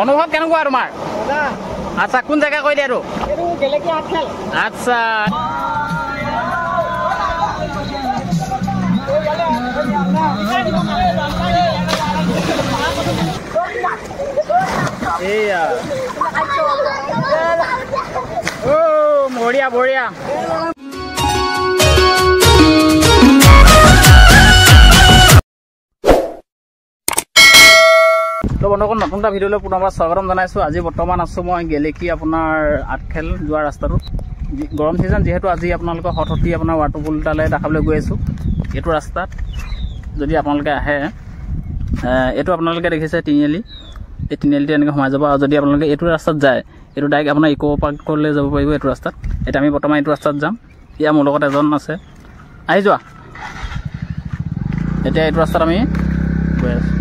অনুভৱ কেনেকুৱা তোমাৰ আচ্ছা কোন জেগা কৈ দিয়া আৰু আচ্ছা এইয়া বঢ়িয়া বঢ়িয়া তো বন্ধুসকল নতুন এটা ভিডিঅ'লৈ পুনৰবাৰ স্বাগতম জনাইছোঁ। আজি বৰ্তমান আছোঁ মই গেলেকী আপোনাৰ আঠখেল যোৱা ৰাস্তাটোত। গৰম ছিজন যিহেতু আজি আপোনালোকৰ হঠতি আপোনাৰ ৱাটাৰপুল তালৈ দেখাবলৈ গৈ আছোঁ। এইটো ৰাস্তাত যদি আপোনালোকে আহে এইটো আপোনালোকে দেখিছে তিনিআলি, এই তিনিআলিতে এনেকৈ সোমাই যাব। আৰু যদি আপোনালোকে এইটো ৰাস্তাত যায় এইটো ডাইৰেক্ট আপোনাৰ ইক' পাৰ্কলৈ যাব পাৰিব। এইটো ৰাস্তাত এতিয়া আমি বৰ্তমান এইটো ৰাস্তাত যাম। এতিয়া মোৰ লগত এজন আছে, আহি যোৱা। এতিয়া এইটো ৰাস্তাত আমি গৈ আছোঁ।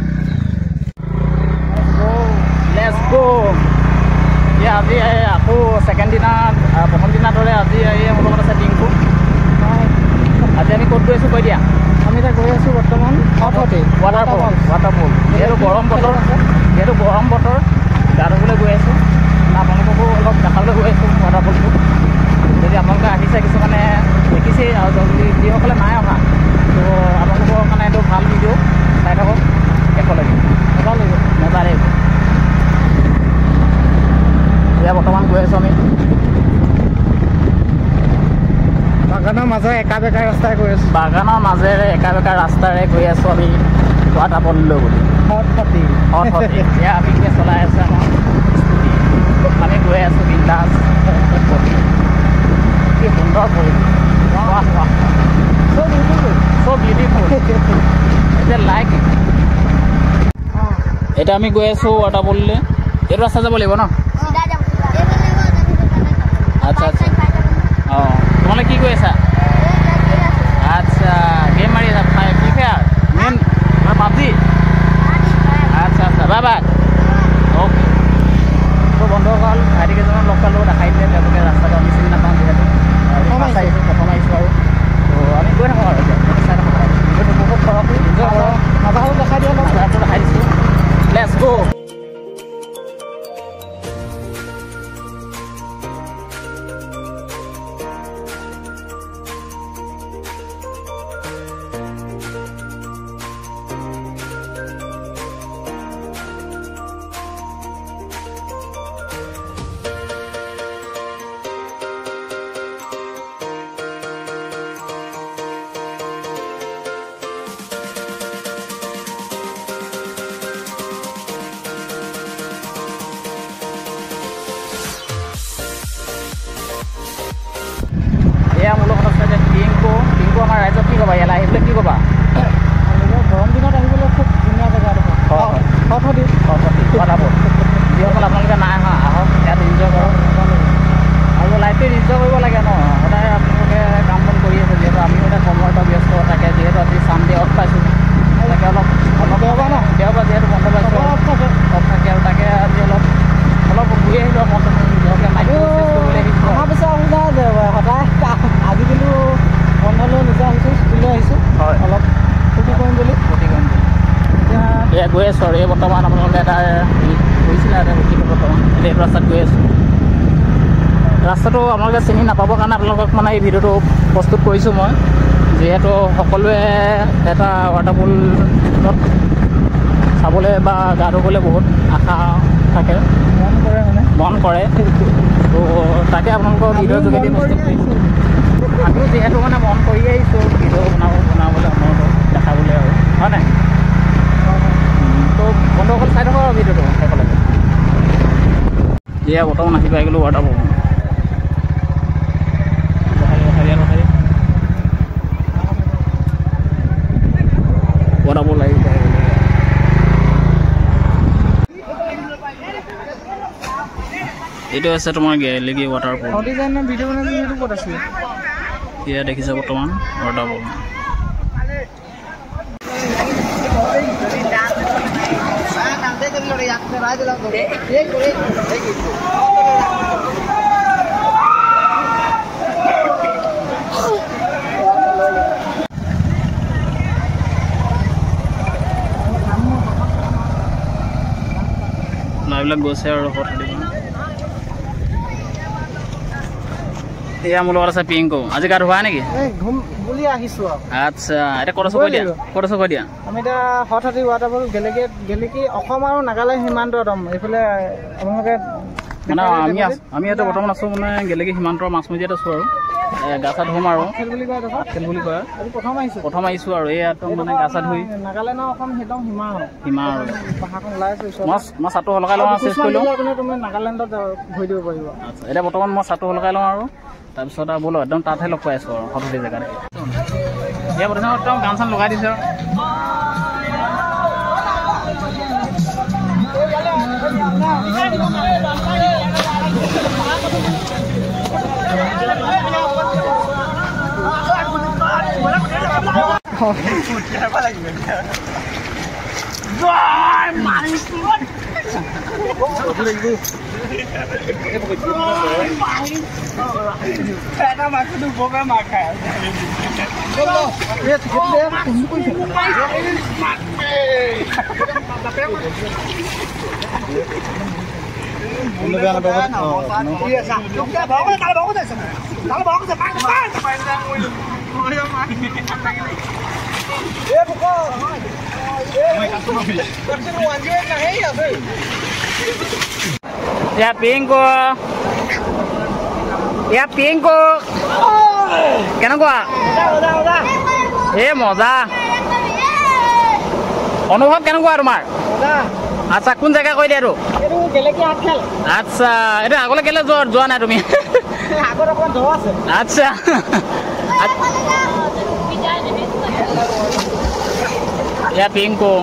লেটছ গো। এতিয়া আজি আকৌ ছেকেণ্ড দিনাত প্ৰথম দিনাৰ দৰে আজি মোৰ লগত আছে টিংকু। আজি আমি ক'ত গৈ আছোঁ কৈ দিয়া। আমি এতিয়া গৈ আছোঁ বৰ্তমান ৱাটাৰপুল। যিহেতু গৰম বতৰ গা ধুবলৈ গৈ আছোঁ। আপোনালোককো অলপ দেখাবলৈ গৈ আছোঁ ৱাটাৰপুলটো। যদি আপোনালোকে আহিছে কিছুমানে দেখিছেই, আৰু যদি যিসকলে নাই অহা তো আপোনালোকৰ কাৰণে এইটো ভাল ভিডিঅ' চাই থাকক শেষলৈকে। মজা লাগিব। এতিয়া বৰ্তমান গৈ আছোঁ আমি বাগানৰ মাজেৰে একা বেকা ৰাস্তাৰে গৈ আছোঁ। বাগানৰ মাজেৰে একা বেকা ৰাস্তাৰে গৈ আছোঁ আমি ৱাটাৰপুললৈ বুলি। হঠতি এতিয়া আমি এতিয়া চলাই আছোঁ আমাৰ স্কুটি। আমি গৈ আছোঁ বিন্দাছ। কি সুন্দৰ পৰিৱেশ, চ' বিউটিফুল। এতিয়া লাইক এতিয়া আমি গৈ আছোঁ ৱাটাৰপুললৈ। এইটো ৰাস্তা যাব লাগিব ন? আচ্ছা আচ্ছা। অঁ তোমালোকে কি কৰি আছা? আচ্ছা গেম মাৰি আছা? Free fire main PUBG? আচ্ছা আচ্ছা বাই বাই। অ'কে। তো বন্ধুসকল ভাইটিকেইজনক লগ পালোঁ, দেখাই দিলে তেওঁলোকে ৰাস্তাটো আমি চিনি নাপাওঁ যিহেতু প্ৰথম আহিছোঁ আৰু। তো আমি গৈ থাকোঁ আৰু এতিয়া চাই থাকোঁ বহুত সৰহ নাজানো দেখাই দিয়া নাজাটো দেখাই দিছোঁ। লেটছ গো। এয়া মোৰ লগত আছে যে টিংকু। আমাৰ ৰাইজক কি ক'বা? ইয়ালৈ আহিবলৈ কি ক'বা? গৰম দিনত আহিবলৈ খুব ধুনীয়া জেগা দেখোন। হঠতি ৱাটাৰপুল। যিসকল আপোনালোকে নাই অহা আহক, ইয়াত এনজয় কৰক। আৰু লাইফটো এনজয় কৰিব লাগে ন। সদায় আপোনালোকে কাম বন কৰি আছে, যিহেতু আমিও এতিয়া সময় এটা ব্যস্ত থাকে। যিহেতু আজি চানডে অফ পাইছোঁ, তাকে অলপ দেওবাৰ ন, দেওবাৰ যিহেতু বন্ধ পাইছোঁ অফ থাকে। আৰু তাকে আজি অলপ ঘূৰি আহিলোঁ। মনটো নিজকে মাইণ্ডটো চেঞ্জ কৰিবলৈ আহিছোঁ। আমাৰ পিছত অসুবিধা সদায় আজি কিন্তু বন্ধলৈ নিজে আহিছোঁ, ছুটিলৈ আহিছোঁ। হয় অলপ ফূৰ্তি কৰিম বুলি এতিয়া গৈ আছোঁ। আৰু এই বৰ্তমান আপোনালোকে এটা গৈছিলে আৰু ৰখিলোঁ বৰ্তমান। এতিয়া এইটো ৰাস্তাত গৈ আছোঁ। ৰাস্তাটো আপোনালোকে চিনি নাপাবৰ কাৰণে আপোনালোকক মানে এই ভিডিঅ'টো প্ৰস্তুত কৰিছোঁ মই। যিহেতু সকলোৱে এটা ৱাটাৰপুলত চাবলৈ বা গা ধুবলৈ বহুত আশা থাকে, মন কৰে। তো তাকে আপোনালোকৰ ভিডিঅ'ৰ যোগেদি প্ৰস্তুত কৰিছোঁ। আমিও যিহেতু মানে মন কৰি আহিছোঁ ভিডিঅ' বনাবলৈ মনটো দেখাবলৈ আৰু হয় নাই? তো বন্ধুসকল চাই থাকক আৰু ভিডিঅ'টো শেষলৈকে। এয়া বৰ্তমান আহি পাই গ'লোঁ ৱাটাৰপুল। ৱাটাৰপুল আহি পাই গ'লোঁ। এইটো আছে তোমাৰ গেলেকী ৱাটাৰপুল। এয়া দেখিছে বৰ্তমান ৱাটাৰপুল। ল'ৰাবিলাক গৈছে আৰু এয়া মোৰ লগত আছে পিংকু আজি গা ধোৱা নেকি বুলি আহিছো আচ্ছা এতিয়া ক'ত আছো কৈ দিয়া আমি এতিয়া হঠাৎ ৱাটাৰফল গেলেকী অসম আৰু নাগালেণ্ড সীমান্তত এইফালে আপোনালোকে মানে আমি ইয়াতে বৰ্তমান আছো মানে গেলেকী সীমান্তৰ মাছমজিয়াত আছো আৰু গা চা ধুম আৰু খেল বুলি কয় প্ৰথম আহিছো আৰু এই একদম মানে গা চা ধুই নাগালেণ্ড অসম একদম সীমা আৰু পাহাৰখন ওলাই আছো মই চাটো হলকাই লওঁ চেষ্টা কৰি লওঁ তুমি নাগালেণ্ডত ঘূৰি দিব পাৰিব আচ্ছা এতিয়া বৰ্তমান মই চাটো হলকাই লওঁ আৰু তাৰপিছত আৰু বোলো একদম তাতহে লগ পাই আছো আৰু সততি জেগাতে এয়া বৰ্তমান একদম গান চান লগাই দিছে Ya Pinko কেনেকুৱা মজা অনুভৱ কেনেকুৱা তোমাৰ আচ্ছা কোন জেগা কৈ দিয়া আচ্ছা এইটো আগলৈ কেলে যোৱা নাই তুমি আচ্ছা এয়া পিংকু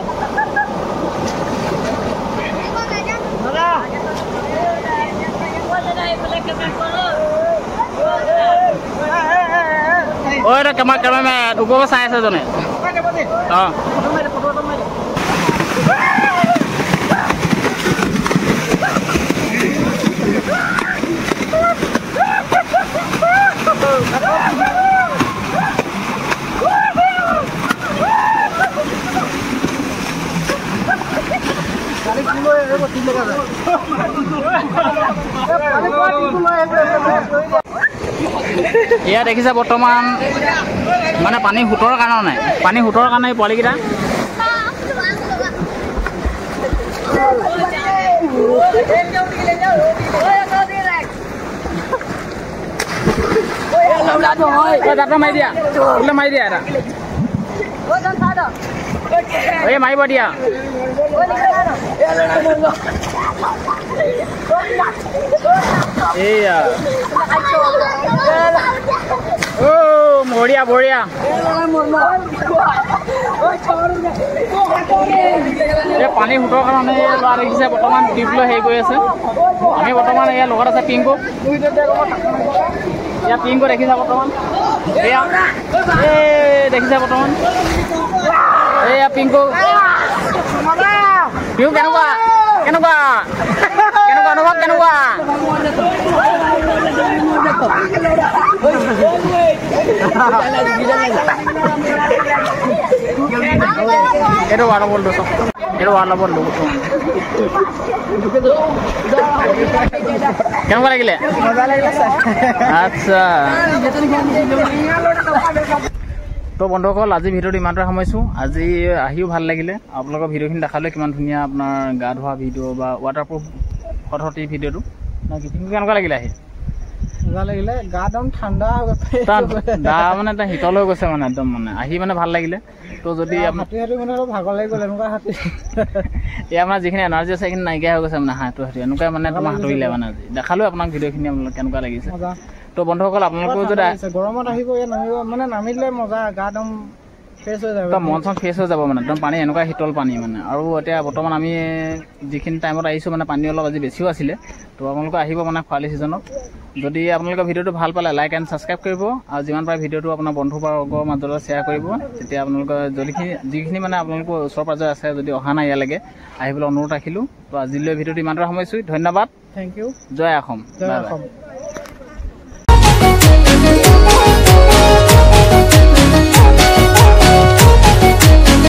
ঐ কেমেৰামেন ওপৰলৈ চাই আছে জনে অঁ এয়া দেখিছে বৰ্তমান মানে পানী সোঁতৰ কাৰণে পোৱালিকেইটা মাৰি দিয়া এটা এই মাৰিব দিয়া এইয়া বঢ়িয়া এই পানী সোঁতৰ কাৰণে ল'ৰা দেখিছে বৰ্তমান টিপ লৈ হেৰি কৰি আছে আমি বৰ্তমান এয়া লগত আছে পিংকু এয়া পিংকু দেখিছা বৰ্তমান এয়া দেখিছা বৰ্তমান এয়া পিংকু কেনেকুৱা অনুভৱ কেনেকুৱা এইটো ৱাটাৰফলটো কেনেকুৱা লাগিলে আচ্ছা তো বন্ধুসকল আজি ভিডিঅ'টো ইমানতে সামৰিছোঁ আজি আহিও ভাল লাগিলে আপোনালোকৰ ভিডিঅ'খিনি দেখালে কিমান ধুনীয়া আপোনাৰ গা ধোৱা ভিডিঅ' বা ৱাটাৰপ্ৰুফ সততি ভিডিঅ'টো কেনেকুৱা লাগিলে আহি মজা লাগিলে গা একদম ঠাণ্ডা মানে এটা শীতল হৈ গৈছে মানে একদম মানে আহি মানে ভাল লাগিলে তো যদি ভাগৰ লাগি গ'ল এনেকুৱা হাতী এয়া মানে যিখিনি এনাৰ্জি আছে সেইখিনি নাইকিয়া হৈ গৈছে মানে হাঁহটো এনেকুৱা মানে তোমাৰ সাঁতুৰিলে মানে আজি দেখালো আপোনাক ভিডিঅ'খিনি আপোনালোক কেনেকুৱা লাগিছে তো বন্ধুসকল আপোনালোকেও যদি গৰমত আহিব মানে নামিলে মজা গা একদম ফ্ৰেছ হৈ যাব মন চন ফ্ৰেছ হৈ যাব মানে একদম পানী এনেকুৱা শীতল পানী মানে আৰু এতিয়া বৰ্তমান আমি যিখিনি টাইমত আহিছোঁ মানে পানী অলপ আজি বেছিও আছিলে তো আপোনালোকে আহিব মানে খৰালি ছিজনত যদি আপোনালোকে ভিডিঅ'টো ভাল পালে লাইক এণ্ড ছাবস্ক্ৰাইব কৰিব আৰু যিমান পাৰে ভিডিঅ'টো আপোনাৰ বন্ধু বৰ্গৰ মাজলৈ শ্বেয়াৰ কৰিব তেতিয়া আপোনালোকে যিখিনি মানে আপোনালোকৰ ওচৰ পাজৰে আছে যদি অহা নাই ইয়ালৈকে আহিবলৈ অনুৰোধ ৰাখিলোঁ তো আজিলৈ ভিডিঅ'টো ইমানতে সামৰিছোঁ ধন্যবাদ থেংক ইউ জয় অসম